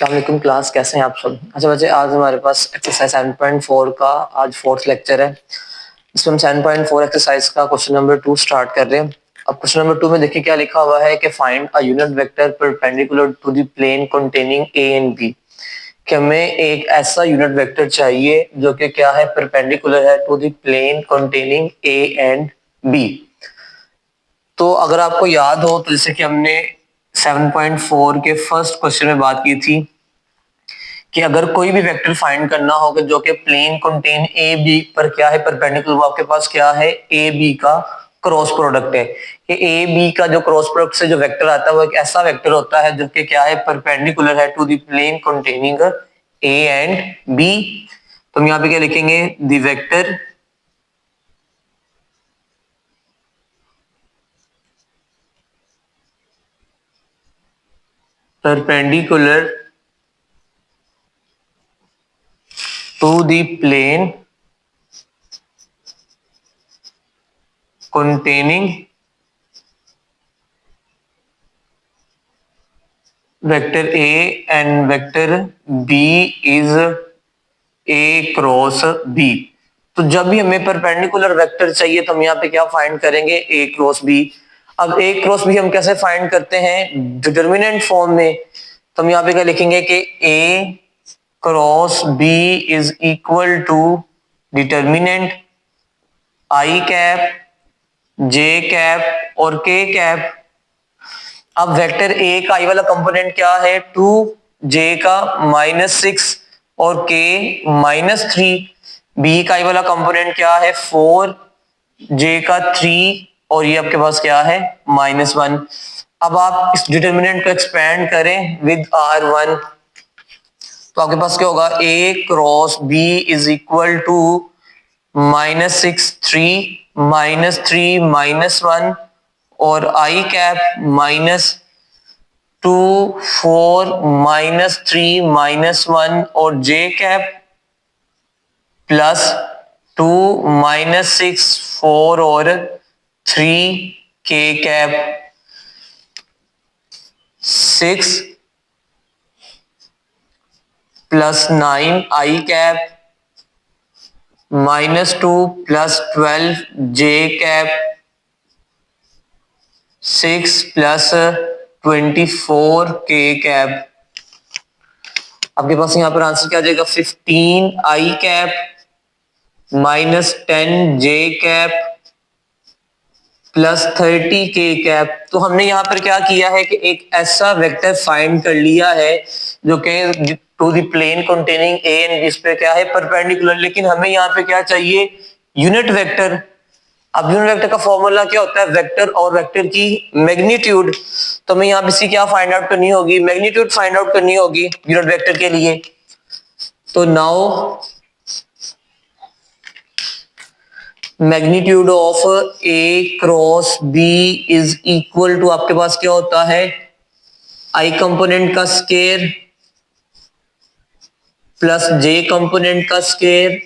अस्सलाम वालेकुम क्लास, कैसे हैं आप सब। अच्छा बच्चे, आज हमारे पास एक्सरसाइज 7.4 का आज फोर्थ लेक्चर है। इसमें हम 7.4 एक्सरसाइज का क्वेश्चन नंबर 2 स्टार्ट कर रहे हैं। अब क्वेश्चन नंबर 2 में देखिए क्या लिखा हुआ है कि find a unit vector perpendicular to the plane containing A and B. कि हमें एक ऐसा यूनिट वेक्टर चाहिए जो कि क्या है, परपेंडिकुलर है to the plane containing A and B. तो अगर आपको याद हो तो जैसे कि हमने 7.4 के फर्स्ट क्वेश्चन में बात की थी कि अगर कोई भी वेक्टर फाइंड करना होगा जो कि प्लेन कंटेन ए बी पर क्या है, परपेंडिकुलर, वो आपके पास क्या है, ए बी का क्रॉस प्रोडक्ट है। कि ए बी का जो क्रॉस प्रोडक्ट से जो वेक्टर आता है वो एक ऐसा वेक्टर होता है जो कि क्या है, परपेंडिकुलर है to the plane containing A and B. तो हम यहाँ पे क्या लिखेंगे, the vector perpendicular to the plane containing vector A and vector B is A cross B। तो जब भी हमें परपेंडिकुलर वेक्टर चाहिए तो हम यहाँ पे क्या फाइंड करेंगे, A क्रॉस B। अब A क्रॉस B हम कैसे फाइंड करते हैं, डिटर्मिनेंट फॉर्म में। तो हम यहाँ पे क्या लिखेंगे कि A cross B is equal to determinant I cap, J cap और K कैप। अब वेक्टर ए का आई वाला कंपोनेंट क्या है, 2, जे का -6 और के -3। बी का आई वाला कंपोनेंट क्या है, 4, जे का 3 और ये आपके पास क्या है, -1। अब आप इस डिटर्मिनेंट को एक्सपेंड करें विद R1 तो आपके पास क्या होगा, a cross B is equal to -6 3 -3 -1 और आई कैप -2 4 -3 -1 और जे कैप +2 -6 4 और 3 के कैप 6 +9 आई कैप -2 +12 जे कैप 6 +24 के कैप। आपके पास यहाँ पर आंसर क्या आ जाएगा, 15 आई कैप -10 जे कैप +30 के कैप। तो हमने यहाँ पर क्या किया है कि एक ऐसा वेक्टर फाइंड कर लिया है जो कि to the plane containing A and इस पे क्या है, परपेंडिकुलर। लेकिन हमें यहाँ पे क्या चाहिए, यूनिट वेक्टर। अब यूनिट वेक्टर का फॉर्मूला क्या होता है, वेक्टर और वेक्टर की मैग्नीट्यूड। तो हमें यहाँ पे क्या फाइंड आउट करनी होगी, मैग्नीट्यूड फाइंड आउट करनी होगी यूनिट वेक्टर के लिए। तो now magnitude of A cross B is equal to, आपके पास क्या होता है, आई कंपोनेंट का स्केयर प्लस जे कंपोनेंट का स्केयर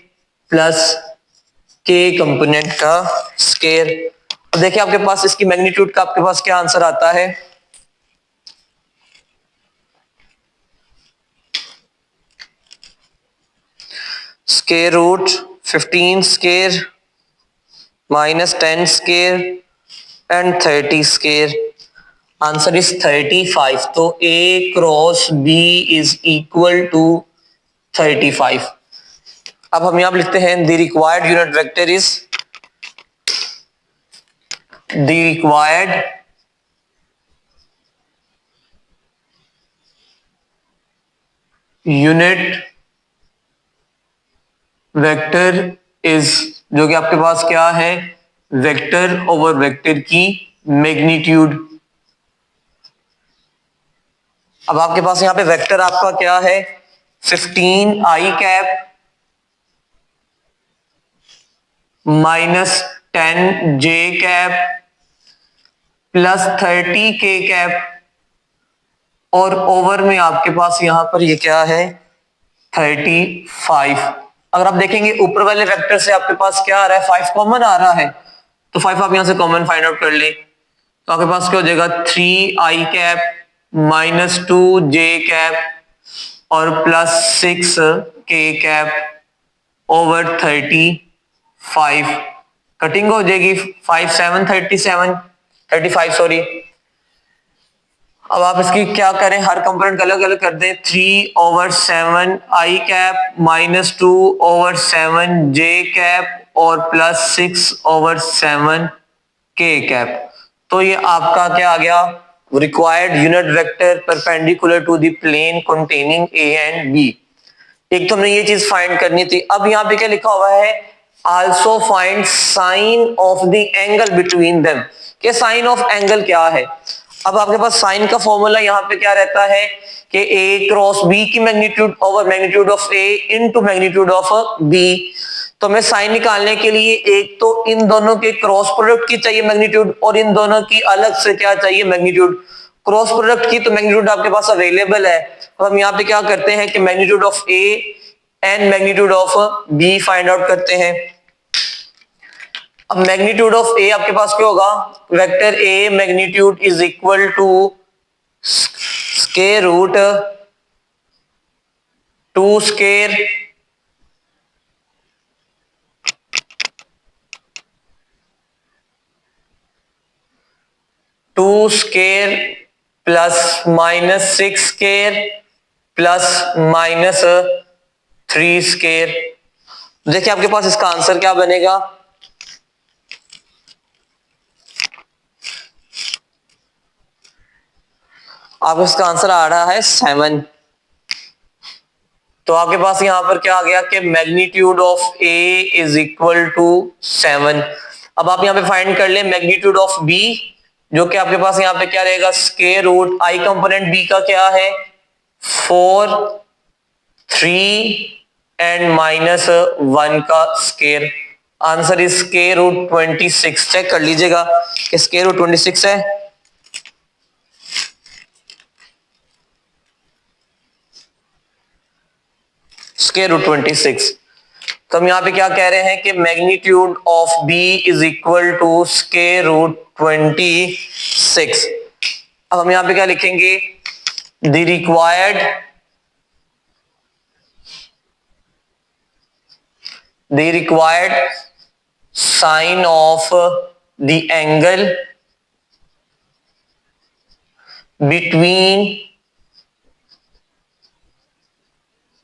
प्लस के कंपोनेंट का स्केयर। अब देखिए आपके पास इसकी मैग्नीट्यूड का आपके पास क्या आंसर आता है, square root 15 square -10 square and 30 square. Answer is 35। तो a cross B is equal to 35। अब हम यहां लिखते हैं the required unit vector is, the required unit vector is, जो कि आपके पास क्या है, वेक्टर ओवर वेक्टर की मैग्नीट्यूड। अब आपके पास यहां पे वेक्टर आपका क्या है, 15 आई कैप -10 जे कैप +30 के कैप और ओवर में आपके पास यहां पर ये क्या है, 35। अगर आप देखेंगे ऊपर वाले वेक्टर से आपके पास क्या आ रहा है, 5 कॉमन आ रहा है। तो 5 आप यहां से कॉमन फाइंड आउट कर ले तो आपके पास क्या हो जाएगा, 3 आई कैप -2 जे कैप और प्लस 6 के कैप ओवर 35, कटिंग हो जाएगी 5 7 37 35 सॉरी। अब आप इसकी क्या करें, हर कंपोनेंट अलग अलग कर दें। 3/7 I cap minus 2/7 J cap और प्लस 6/7 के कैप। तो ये आपका क्या आ गया, required unit vector perpendicular to the plane containing A and B. एक तो हमने ये चीज फाइंड करनी थी। अब यहाँ पे क्या लिखा हुआ है, also find sign of the angle between them. कि साइन ऑफ एंगल क्या है। अब आपके पास साइन का फॉर्मूला यहाँ पे क्या रहता है कि ए क्रॉस बी की magnitude over magnitude of A into magnitude of B. तो हमें साइन निकालने के लिए एक तो इन दोनों के क्रॉस प्रोडक्ट की चाहिए मैग्नीट्यूड और इन दोनों की अलग से क्या चाहिए मैग्नीट्यूड। क्रॉस प्रोडक्ट की तो मैग्नीट्यूड आपके पास अवेलेबल है। अब हम यहाँ पे क्या करते हैं कि magnitude of A and magnitude of B find out करते हैं। अब मैग्नीट्यूड ऑफ ए आपके पास क्या होगा, vector A magnitude is equal to square root 2 square plus minus 6 square plus minus 3 square. देखिए आपके पास इसका आंसर क्या बनेगा, आपको इसका आंसर आ रहा है 7। तो आपके पास यहां पर क्या आ गया कि magnitude of A is equal to 7। अब आप यहां पे फाइंड कर ले मैग्नीट्यूड ऑफ बी, जो कि आपके पास यहां पे क्या रहेगा, square root I component B का क्या है 4 3 एंड माइनस 1 का square. Answer is square root 26। Check कर लीजिएगा कि स्क्वायर रूट 26 है। Square root 26। तो हम यहाँ पे क्या कह रहे हैं कि magnitude of b is equal to square root 26। अब हम यहाँ पे क्या लिखेंगे, the required sine of the angle between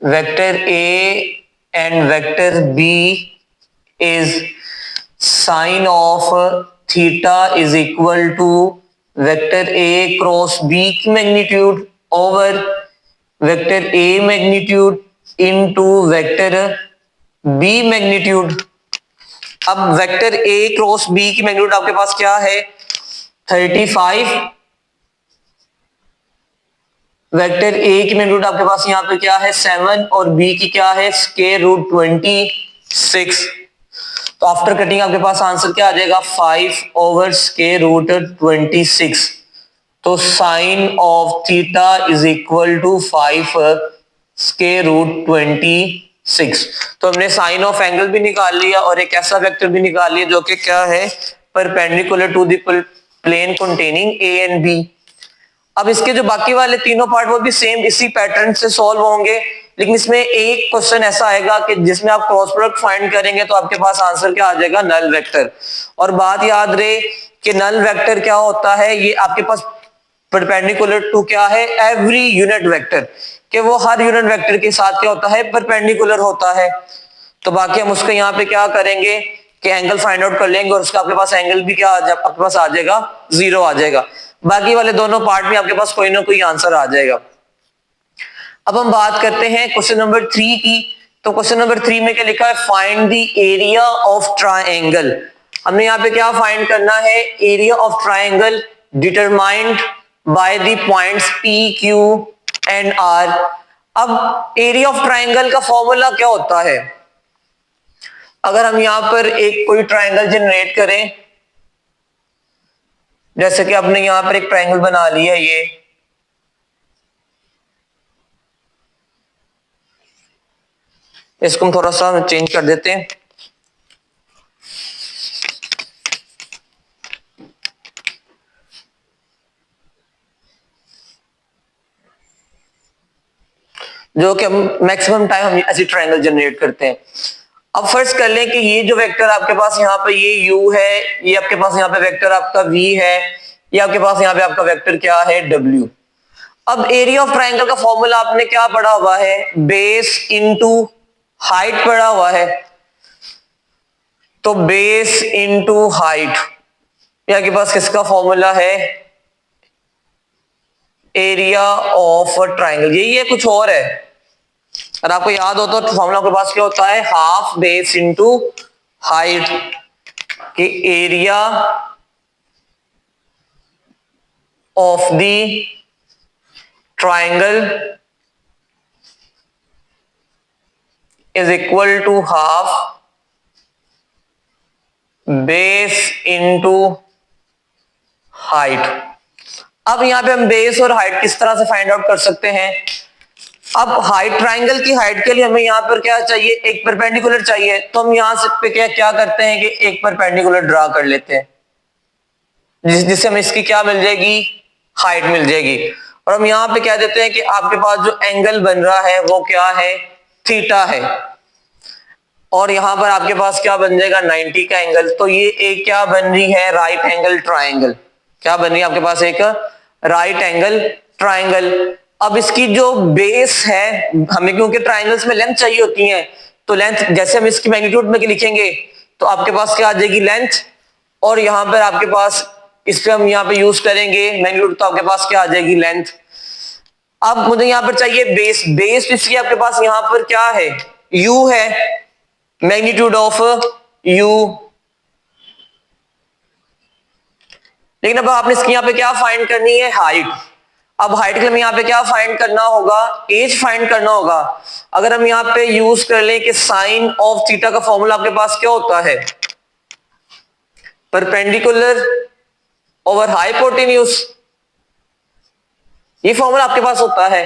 vector a and vector b is sine of theta is equal to vector a cross B की magnitude over vector ए magnitude into vector b magnitude. अब vector a cross B की magnitude आपके पास क्या है 35। Vector A की magnitude आपके पास यहाँ पे क्या है 7 और बी की क्या है स्क्वायर रूट 26। तो आफ्टर कटिंग आपके पास आंसर क्या आ जाएगा 5 ओवर स्क्वायर रूट 26। तो sine of theta is equal to 5 square root 26। तो हमने साइन ऑफ एंगल भी निकाल लिया और एक ऐसा वेक्टर भी निकाल लिया जो कि क्या है perpendicular to the plane containing A and B. अब इसके जो बाकी वाले तीनों पार्ट वो भी सेम इसी पैटर्न से सॉल्व होंगे, लेकिन इसमें एक क्वेश्चन ऐसा आएगा कि जिसमें आप क्रॉस प्रोडक्ट फाइंड करेंगे तो आपके पास आंसर क्या आ जाएगा नल वेक्टर। और बात याद रहे कि नल वेक्टर क्या होता है, ये आपके पास परपेंडिकुलर टू क्या है एवरी यूनिट वेक्टर, कि वो हर यूनिट वेक्टर के साथ क्या होता है परपेंडिकुलर होता है। तो बाकी हम उसको यहाँ पे क्या करेंगे कि एंगल फाइंड आउट कर लेंगे और उसका आपके पास एंगल भी क्या आपके पास आ जाएगा 0 आ जाएगा। बाकी वाले दोनों पार्ट में आपके पास कोई ना कोई आंसर आ जाएगा। अब हम बात करते हैं क्वेश्चन नंबर 3 की। तो क्वेश्चन नंबर 3 में क्या लिखा है, find the area of triangle. हमने यहाँ पे क्या फाइंड करना है, area of triangle determined by the points P Q and R। अब एरिया ऑफ ट्राइंगल का फॉर्मूला क्या होता है, अगर हम यहां पर एक कोई ट्राइंगल जनरेट करें, जैसे कि आपने यहां पर एक ट्राइंगल बना लिया, ये इसको हम थोड़ा सा चेंज कर देते हैं। जो कि हम मैक्सिमम टाइम हम ऐसी ट्रायंगल जनरेट करते हैं। अब फर्स्ट कर लें कि ये जो वेक्टर आपके पास यहाँ पे ये u है, ये आपके पास यहाँ पे वेक्टर आपका v है, ये आपके पास यहाँ पे आपका वेक्टर क्या है w। अब एरिया ऑफ ट्रायंगल का फॉर्मूला आपने क्या पढ़ा हुआ है, बेस इनटू हाइट पढ़ा हुआ है। तो बेस इनटू हाइट, यहाँ के पास किसका फॉर्मूला है, एरिया ऑफ ट्रायंगल, यही है कुछ और है। अगर आपको याद हो तो फॉर्मूला आपके पास क्या होता है, हाफ बेस इनटू हाइट कि area of the triangle is equal to half base into height. अब यहां पे हम बेस और हाइट किस तरह से फाइंड आउट कर सकते हैं। अब हाइट, ट्रायंगल की हाइट के लिए हमें यहाँ पर क्या चाहिए, एक परपेंडिकुलर चाहिए। तो हम यहाँ से पे क्या करते हैं कि एक परपेंडिकुलर ड्रा कर लेते हैं, जिससे हमें इसकी क्या मिल जाएगी, हाइट मिल जाएगी। और हम यहाँ पे क्या देते हैं कि आपके पास जो एंगल बन रहा है वो क्या है, थीटा है। और यहां पर आपके पास क्या बन जाएगा, 90 का एंगल। तो ये एक क्या बन रही है, राइट एंगल ट्रायंगल। क्या बन रही है आपके पास, एक राइट एंगल ट्रायंगल। अब इसकी जो बेस है, हमें क्योंकि ट्रायंगल्स में लेंथ चाहिए होती है, तो लेंथ जैसे हम इसकी मैग्नीट्यूड में लिखेंगे तो आपके पास क्या आ जाएगी, लेंथ। और यहां पर आपके पास इस पे हम यहाँ पे यूज करेंगे मैग्नीट्यूड, तो आपके पास क्या आ जाएगी, लेंथ। अब मुझे यहां पर चाहिए बेस, बेस इसलिए आपके पास यहां पर क्या है, u है, मैग्नीट्यूड ऑफ u। लेकिन अब आपने इसकी यहां पे क्या फाइंड करनी है, हाइट। अब हाइट के लिए हमें यहां पे क्या फाइंड करना होगा, एज फाइंड करना होगा। अगर हम यहां पे यूज कर लें कि साइन ऑफ थीटा का फॉर्मूला आपके पास क्या होता है, परपेंडिकुलर ओवर हाइपोटेन्यूज, ये फॉर्मूला आपके पास होता है।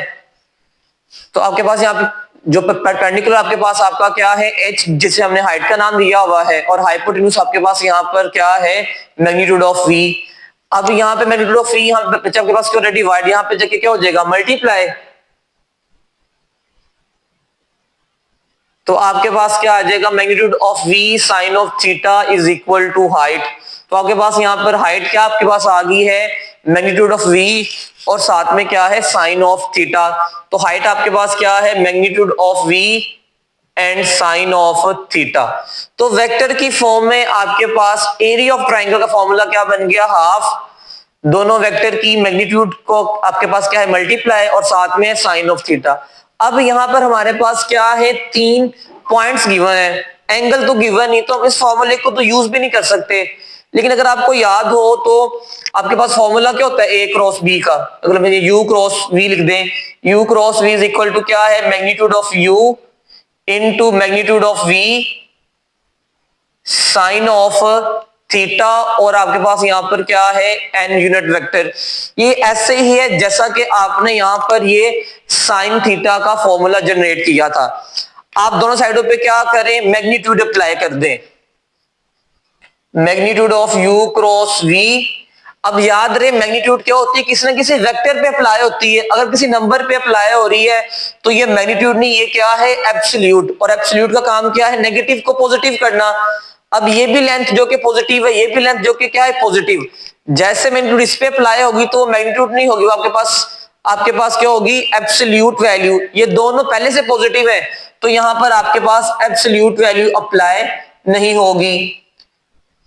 तो आपके पास यहाँ पे जो परपेंडिकुलर आपके पास आपका क्या है, h, जिसे हमने हाइट का नाम दिया हुआ है, और हाइपोटेन्यूज आपके पास यहाँ पर क्या है, मैग्नीट्यूड ऑफ v। अब यहाँ पे मैग्नीट्यूड ऑफ v यहाँ पे आपके पास क्या डिवाइड, यहाँ पे जाके क्या हो जाएगा, मल्टीप्लाई। तो आपके पास क्या आ जाएगा, magnitude of v sine of theta is equal to height. तो आपके पास यहाँ पर हाइट क्या आपके पास आ गई है, मैग्नीट्यूड ऑफ v, और साथ में क्या है, साइन ऑफ थीटा। तो हाइट आपके पास क्या है, magnitude of v and sine of theta. तो वेक्टर की फॉर्म में आपके पास एरिया ऑफ ट्रायंगल का फॉर्मूला क्या बन गया, हाफ दोनों वेक्टर की मैग्नीट्यूड को आपके पास क्या है, मल्टीप्लाई, और साथ में साइन ऑफ थीटा। अब यहां पर हमारे पास क्या है, 3 पॉइंट्स गिवन है, एंगल तो गिवन नहीं, तो हम इस फॉर्मूले को तो यूज भी नहीं कर सकते। लेकिन अगर आपको याद हो तो आपके पास फॉर्मूला क्या होता है, ए क्रॉस बी का। अगर हम यू क्रॉस वी लिख दें, U cross V is equal to क्या है, magnitude of U into magnitude of V sine of theta, और आपके पास यहां पर क्या है, एन यूनिट वेक्टर। ये ऐसे ही है जैसा कि आपने यहां पर ये साइन थीटा का फॉर्मूला जनरेट किया था। आप दोनों साइडों पे क्या करें, मैग्नीट्यूड अप्लाई कर दें, magnitude of U cross V. अब याद रहे मैग्नीट्यूड क्या होती है, किसी ना किसी वेक्टर पे अप्लाई होती है। अगर किसी नंबर पे अप्लाई हो रही है तो ये मैग्नीट्यूड नहीं, ये क्या है, एब्सोल्यूट। और एब्सोल्यूट का काम क्या है, नेगेटिव को पॉजिटिव करना। अब ये भी लेंथ जो कि पॉजिटिव है, ये भी लेंथ जो कि क्या है, पॉजिटिव। जैसे मैग्नीट्यूड इस पे अप्लाई होगी तो मैग्नीट्यूड नहीं होगी, आपके पास क्या होगी, एब्सोल्यूट वैल्यू। ये दोनों पहले से पॉजिटिव है, तो यहां पर आपके पास एब्सोल्यूट वैल्यू अप्लाई नहीं होगी।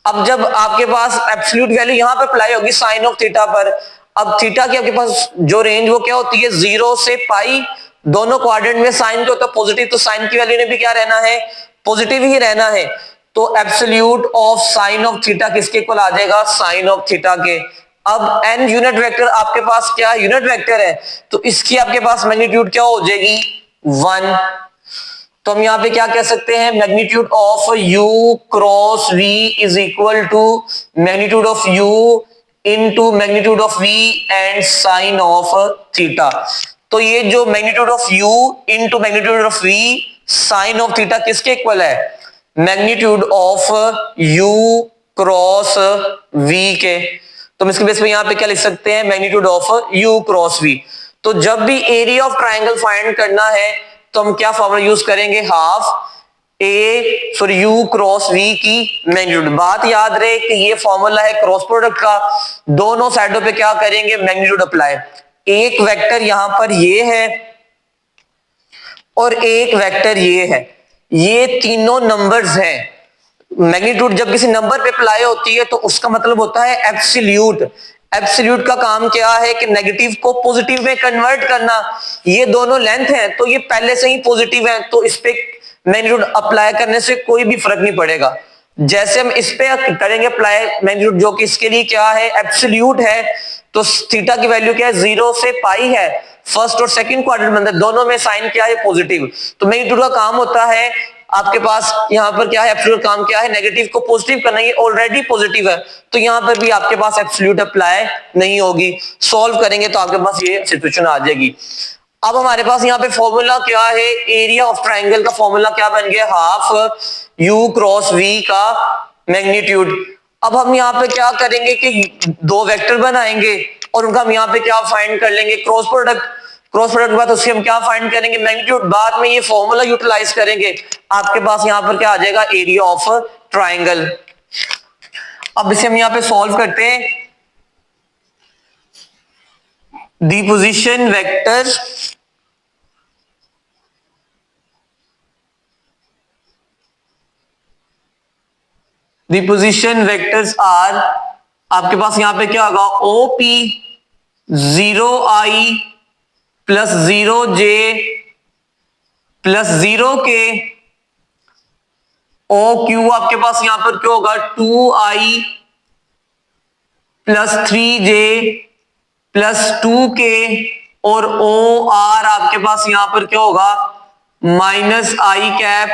अब जब आपके पास एब्सोल्यूट वैल्यू यहां पर अप्लाई होगी साइन ऑफ थीटा पर, अब थीटा की आपके पास जो रेंज वो क्या होती है, 0 से पाई। दोनों क्वाड्रेंट में साइन जो होता है पॉजिटिव, तो साइन की वैल्यू ने भी क्या रहना है, पॉजिटिव ही रहना है। तो absolute of sine of theta किसके इक्वल आ जाएगा, साइन ऑफ थीटा के। अब एन यूनिट वेक्टर आपके पास क्या यूनिट वेक्टर है, तो इसकी आपके पास मैग्नीट्यूड क्या हो जाएगी, 1। तो हम यहां पे क्या कह सकते हैं, magnitude of u cross v is equal to magnitude of u into magnitude of v and sine of theta. तो ये जो magnitude of u into magnitude of v sine of theta किसके इक्वल है, magnitude of u cross v के। तो हम इसके बेस पे यहां पे क्या लिख सकते हैं, magnitude of u cross v। तो जब भी एरिया ऑफ ट्राइंगल फाइंड करना है तो हम क्या फॉर्मूला यूज करेंगे, हाफ यू क्रॉस वी की मैग्नीट्यूड। बात याद रहे कि ये फॉर्मूला है क्रॉस प्रोडक्ट का, दोनों साइडों पे क्या करेंगे, मैग्नीट्यूड अप्लाई। एक वेक्टर यहां पर ये है और एक वेक्टर ये है, ये तीनों नंबर्स हैं। मैग्नीट्यूड जब किसी नंबर पे अप्लाई होती है तो उसका मतलब होता है एब्सोल्यूट। एब्सोल्यूट का काम क्या है कि नेगेटिव को पॉजिटिव में कन्वर्ट करना। ये दोनों लेंथ है तो ये पहले से ही पॉजिटिव है, तो इस पे मैग्नीट्यूड अप्लाई करने से कोई भी फर्क नहीं पड़ेगा। जैसे हम इस पे करेंगे अप्लाई मैग्नीट्यूड, जो कि इसके लिए क्या है, एब्सोल्यूट है, तो थीटा की वैल्यू क्या है, 0 से पाई है। फर्स्ट और सेकंड क्वाड्रेंट में दोनों में साइन क्या है, पॉजिटिव। तो मैग्नीट्यूड का काम होता है, आपके पास यहां पर क्या है, एब्सोल्यूट काम क्या है, नेगेटिव को पॉजिटिव करना। ये ऑलरेडी पॉजिटिव है तो यहां पर भी आपके पास एब्सोल्यूट अप्लाई नहीं होगी। सॉल्व करेंगे तो आपके पास ये सिचुएशन आ जाएगी। अब हमारे पास यहाँ पे फॉर्मूला क्या है, एरिया ऑफ ट्राइंगल का फॉर्मूला क्या बन गया, हाफ यू क्रॉस वी का मैग्नीट्यूड। अब हम यहाँ पे क्या करेंगे कि दो वेक्टर बनाएंगे और उनका हम यहाँ पे क्या फाइंड कर लेंगे, क्रॉस प्रोडक्ट। क्रॉस प्रोडक्ट के बाद उससे हम क्या फाइंड करेंगे, मैग्नीट्यूड। बाद में ये फॉर्मूला यूटिलाइज करेंगे, आपके पास यहाँ पर क्या आ जाएगा, एरिया ऑफ ट्राइंगल। अब इसे हम यहाँ पे सॉल्व करते हैं। The position vector the position vectors are, आपके पास यहां पे क्या होगा, O P 0i plus 0j plus 0k, O Q आपके पास यहां पर क्या होगा, 2i plus 3j plus 2k, और ओ आर आपके पास यहां पर क्या होगा, minus I cap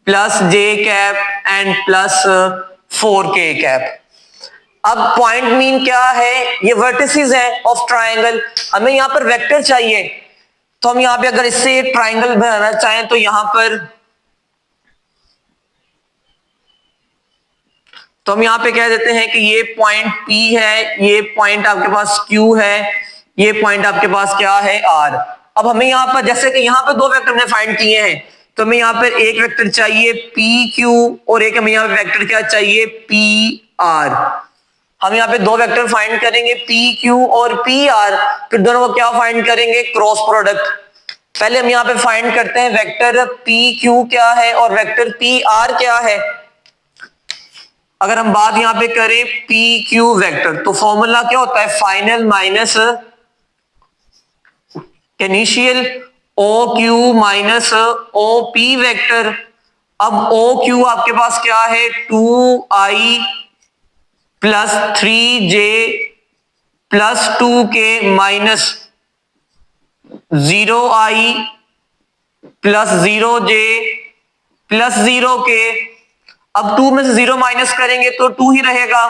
plus J cap and plus 4k cap. अब पॉइंट मीन क्या है, ये वर्टिसेस है ऑफ ट्राइंगल। हमें यहां पर वेक्टर चाहिए, तो हम यहां पे अगर इससे ट्राइंगल बनाना चाहें तो यहां पर, तो हम यहां पे कह देते हैं कि ये पॉइंट P है, ये पॉइंट आपके पास Q है, ये पॉइंट आपके पास क्या है R। अब हमें यहां पर, जैसे कि यहां पर दो वेक्टर हमने फाइंड किए हैं, तो हमें यहां पर एक वेक्टर चाहिए PQ और एक हमें यहां पर वेक्टर क्या चाहिए, PR। हम यहाँ पे दो वेक्टर फाइंड करेंगे PQ और PR, फिर दोनों को क्या फाइंड करेंगे, क्रॉस प्रोडक्ट। पहले हम यहाँ पे फाइंड करते हैं वेक्टर PQ क्या है और वेक्टर PR क्या है। अगर हम बात यहां पे करें PQ वेक्टर, तो फॉर्मूला क्या होता है, final minus initial, OQ minus OP vector. अब OQ आपके पास क्या है, 2i plus 3j plus 2k minus 0i plus 0j plus 0k। अब 2 में से 0 माइनस करेंगे तो 2 ही रहेगा,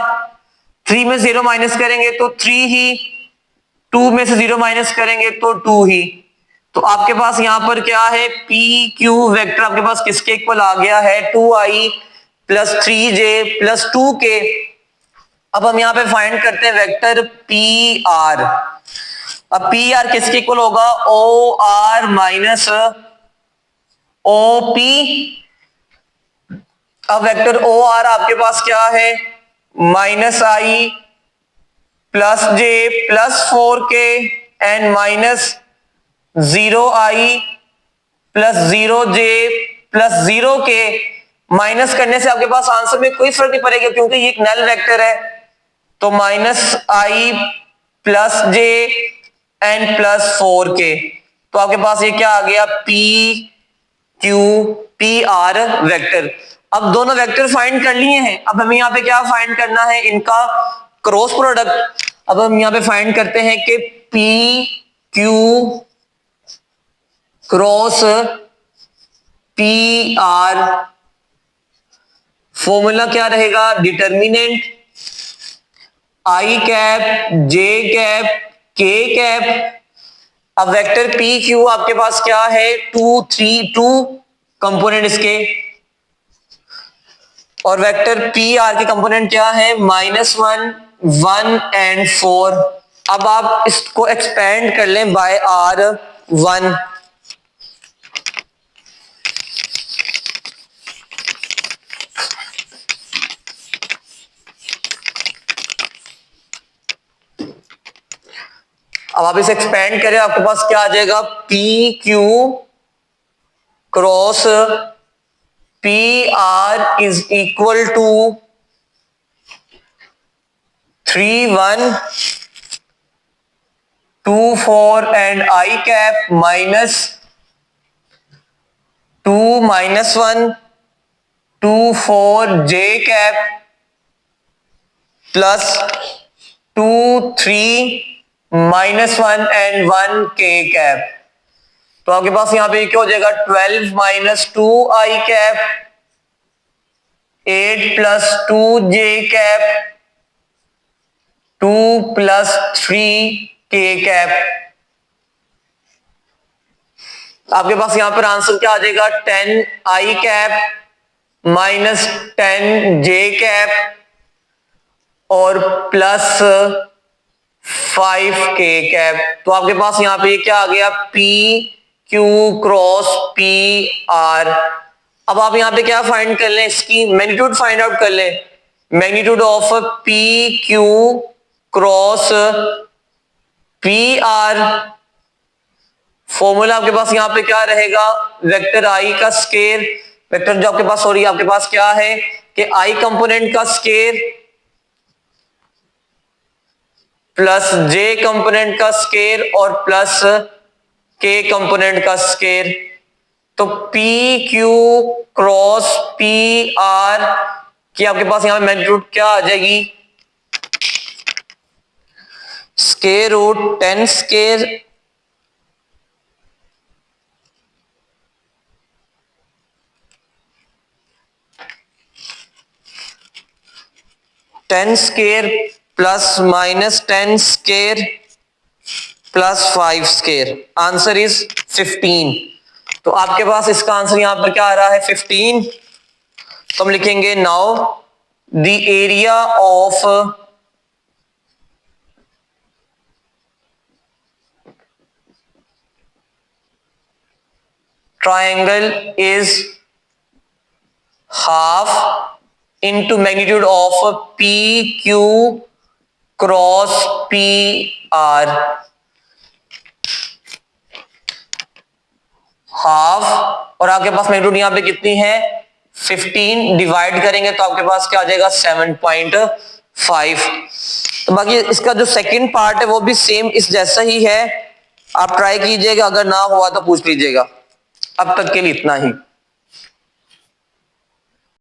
3 में 0 माइनस करेंगे तो 3 ही, 2 में से 0 माइनस करेंगे तो 2 ही। तो आपके पास यहां पर क्या है, पी क्यू वेक्टर आपके पास किसके इक्वल आ गया है, 2i plus 3j plus 2k। अब हम यहां पे फाइंड करते हैं वेक्टर पी आर। अब पी आर किसके इक्वल होगा, O R minus O P. अब वेक्टर ओ आर आपके पास क्या है, minus I plus J plus 4k and minus 0i plus 0j plus 0k। Minus करने से आपके पास आंसर में कोई फर्क नहीं पड़ेगा क्योंकि ये एक नल वेक्टर है। तो minus I plus J and plus 4k, तो आपके पास ये क्या आ गया, P Q P R vector. अब दोनों वेक्टर फाइंड कर लिए हैं, अब हमें यहाँ पे क्या फाइंड करना है, इनका क्रॉस प्रोडक्ट। अब हम यहाँ पे फाइंड करते हैं कि P Q cross P are, formula क्या रहेगा, डिटर्मिनेंट आई कैप जे कैप के कैप। अब वेक्टर पी क्यू आपके पास क्या है, 2 3 2 कंपोनेंट इसके, और वेक्टर पी आर के कंपोनेंट क्या है, -1 1 एंड 4। अब आप इसको एक्सपेंड कर लें बाय R1। अब आप इसे एक्सपेंड करें, आपके पास क्या आ जाएगा, P Q cross P R is equal to 3 1 2 4 and I cap minus 2 -1 2 4 J cap plus 2 3 -1 and 1 K cap. तो आपके पास यहां पे क्या हो जाएगा, 12 - 2 आई कैप 8 + 2 जे कैप 2 + 3 के कैप। आपके पास यहां पर आंसर क्या आ जाएगा, 10 आई कैप माइनस 10 जे कैप और प्लस 5 के कैप। तो आपके पास यहां पे क्या आ गया, P Q cross P R. अब आप यहां पे क्या फाइंड कर लें, इसकी मैग्नीट्यूड फाइंड आउट कर लें। Magnitude of P Q cross P are, formula आपके पास यहां पे क्या रहेगा, वेक्टर आई का स्केयर, वेक्टर जो आपके पास सॉरी आपके पास क्या है कि आई कंपोनेंट का स्केयर प्लस जे कंपोनेंट का स्केयर और प्लस के कंपोनेंट का स्केयर। तो P Q cross P R की आपके पास यहां मैग्नीट्यूड क्या आ जाएगी, square root 10 square plus minus 10 square plus 5 square. Answer is 15। तो आपके पास इसका आंसर यहां पर क्या आ रहा है, 15। तो हम लिखेंगे now the area of triangle is half into magnitude of PQ cross PR, half और आपके पास मैग्नीट्यूड यहां पे कितनी है 15, डिवाइड करेंगे तो आपके पास क्या आ जाएगा 7.5। तो बाकी इसका जो सेकंड पार्ट है वो भी सेम इस जैसा ही है, आप ट्राई कीजिएगा, अगर ना हुआ तो पूछ लीजिएगा। अब तक के लिए इतना ही।